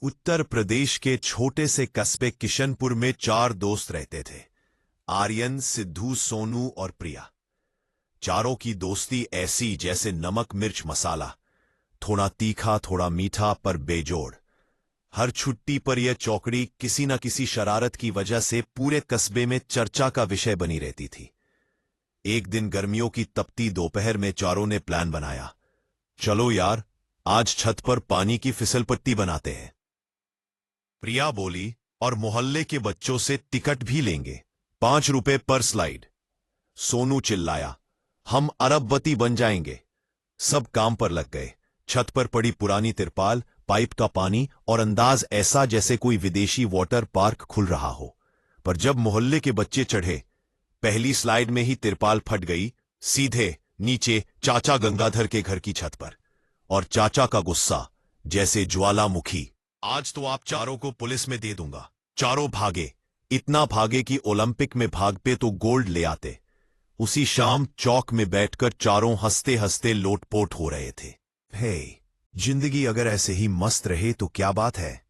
उत्तर प्रदेश के छोटे से कस्बे किशनपुर में 4 दोस्त रहते थे। आर्यन, सिद्धू, सोनू और प्रिया। चारों की दोस्ती ऐसी जैसे नमक मिर्च मसाला, थोड़ा तीखा थोड़ा मीठा पर बेजोड़। हर छुट्टी पर यह चौकड़ी किसी न किसी शरारत की वजह से पूरे कस्बे में चर्चा का विषय बनी रहती थी। एक दिन गर्मियों की तपती दोपहर में चारों ने प्लान बनाया, चलो यार, आज छत पर पानी की फिसलपट्टी बनाते हैं। प्रिया बोली, और मोहल्ले के बच्चों से टिकट भी लेंगे, 5 रुपए पर स्लाइड। सोनू चिल्लाया, हम अरबपति बन जाएंगे। सब काम पर लग गए। छत पर पड़ी पुरानी तिरपाल, पाइप का पानी और अंदाज ऐसा जैसे कोई विदेशी वाटर पार्क खुल रहा हो। पर जब मोहल्ले के बच्चे चढ़े, पहली स्लाइड में ही तिरपाल फट गई, सीधे नीचे चाचा गंगाधर के घर की छत पर। और चाचा का गुस्सा जैसे ज्वालामुखी, आज तो आप चारों को पुलिस में दे दूंगा। चारों भागे, इतना भागे कि ओलंपिक में भागते तो गोल्ड ले आते। उसी शाम चौक में बैठकर चारों हंसते हंसते लोटपोट हो रहे थे। हे, जिंदगी अगर ऐसे ही मस्त रहे तो क्या बात है,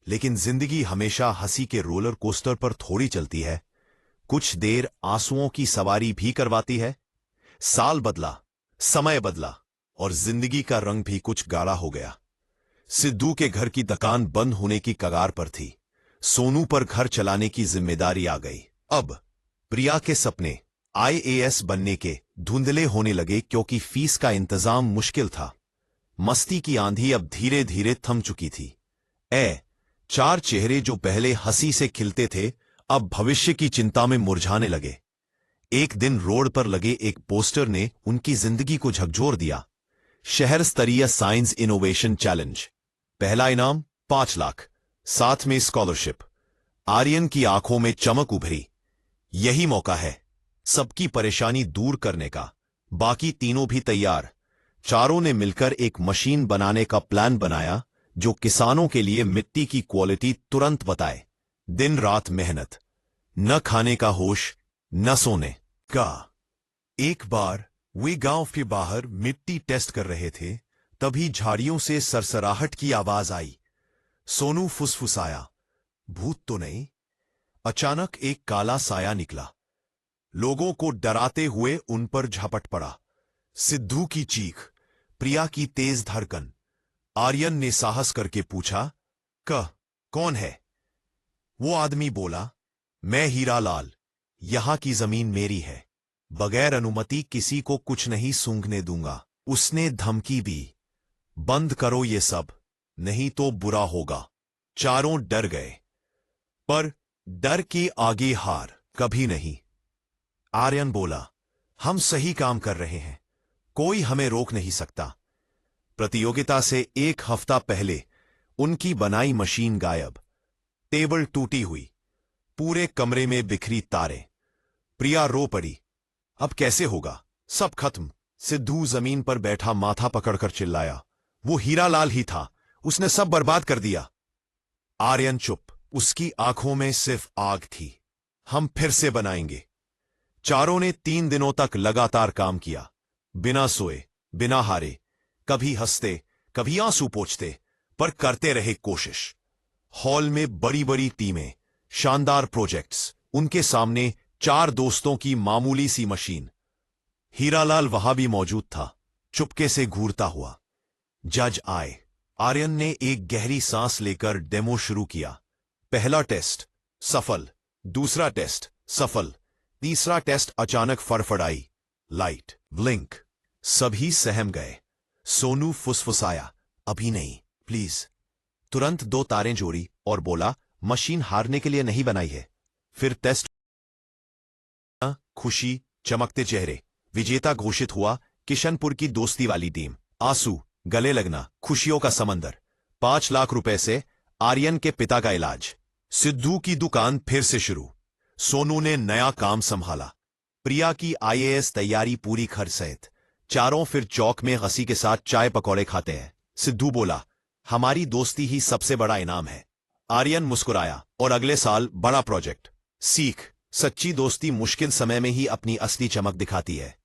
लेकिन जिंदगी हमेशा हंसी के रोलर कोस्टर पर थोड़ी चलती है, कुछ देर आंसुओं की सवारी भी करवाती है। साल बदला, समय बदला और जिंदगी का रंग भी कुछ गाढ़ा हो गया। सिद्धू के घर की दुकान बंद होने की कगार पर थी। सोनू पर घर चलाने की जिम्मेदारी आ गई। अब प्रिया के सपने आईएएस बनने के धुंधले होने लगे क्योंकि फीस का इंतजाम मुश्किल था। मस्ती की आंधी अब धीरे धीरे थम चुकी थी। 4 चेहरे जो पहले हंसी से खिलते थे अब भविष्य की चिंता में मुरझाने लगे। एक दिन रोड पर लगे एक पोस्टर ने उनकी जिंदगी को झकझोर दिया। शहर स्तरीय साइंस इनोवेशन चैलेंज, पहला इनाम 5 लाख, साथ में स्कॉलरशिप। आर्यन की आंखों में चमक उभरी। यही मौका है सबकी परेशानी दूर करने का। बाकी तीनों भी तैयार। चारों ने मिलकर एक मशीन बनाने का प्लान बनाया जो किसानों के लिए मिट्टी की क्वालिटी तुरंत बताए। दिन रात मेहनत, न खाने का होश न सोने का। एक बार वे गांव के बाहर मिट्टी टेस्ट कर रहे थे, तभी झाड़ियों से सरसराहट की आवाज आई। सोनू फुसफुसाया, भूत तो नहीं? अचानक एक काला साया निकला, लोगों को डराते हुए उन पर झपट पड़ा। सिद्धू की चीख, प्रिया की तेज धड़कन। आर्यन ने साहस करके पूछा, कौन है? वो आदमी बोला, मैं हीरालाल, यहां की जमीन मेरी है, बगैर अनुमति किसी को कुछ नहीं सूंघने दूंगा। उसने धमकी दी, बंद करो ये सब, नहीं तो बुरा होगा। चारों डर गए, पर डर के आगे हार कभी नहीं। आर्यन बोला, हम सही काम कर रहे हैं, कोई हमें रोक नहीं सकता। प्रतियोगिता से 1 हफ्ता पहले उनकी बनाई मशीन गायब, टेबल टूटी हुई, पूरे कमरे में बिखरी तारें। प्रिया रो पड़ी, अब कैसे होगा, सब खत्म। सिद्धू जमीन पर बैठा माथा पकड़कर चिल्लाया, वो हीरालाल ही था, उसने सब बर्बाद कर दिया। आर्यन चुप, उसकी आंखों में सिर्फ आग थी। हम फिर से बनाएंगे। चारों ने 3 दिनों तक लगातार काम किया, बिना सोए बिना हारे, कभी हंसते कभी आंसू पोंछते, पर करते रहे कोशिश। हॉल में बड़ी बड़ी टीमें, शानदार प्रोजेक्ट्स, उनके सामने 4 दोस्तों की मामूली सी मशीन। हीरालाल वहां भी मौजूद था, चुपके से घूरता हुआ। जज आए। आर्यन ने एक गहरी सांस लेकर डेमो शुरू किया। पहला टेस्ट सफल, दूसरा टेस्ट सफल, तीसरा टेस्ट अचानक फड़फड़ाई, लाइट ब्लिंक। सभी सहम गए। सोनू फुसफुसाया, अभी नहीं, प्लीज। तुरंत 2 तारें जोड़ी और बोला, मशीन हारने के लिए नहीं बनाई है। फिर टेस्ट, खुशी, चमकते चेहरे। विजेता घोषित हुआ किशनपुर की दोस्ती वाली टीम। आंसू, गले लगना, खुशियों का समंदर। 5 लाख रुपए से आर्यन के पिता का इलाज। सिद्धू की दुकान फिर से शुरू। सोनू ने नया काम संभाला। प्रिया की आईएएस तैयारी पूरी खर्च सहित। चारों फिर चौक में हंसी के साथ चाय पकौड़े खाते हैं। सिद्धू बोला, हमारी दोस्ती ही सबसे बड़ा इनाम है। आर्यन मुस्कुराया, और अगले साल बड़ा प्रोजेक्ट। सीख, सच्ची दोस्ती मुश्किल समय में ही अपनी असली चमक दिखाती है।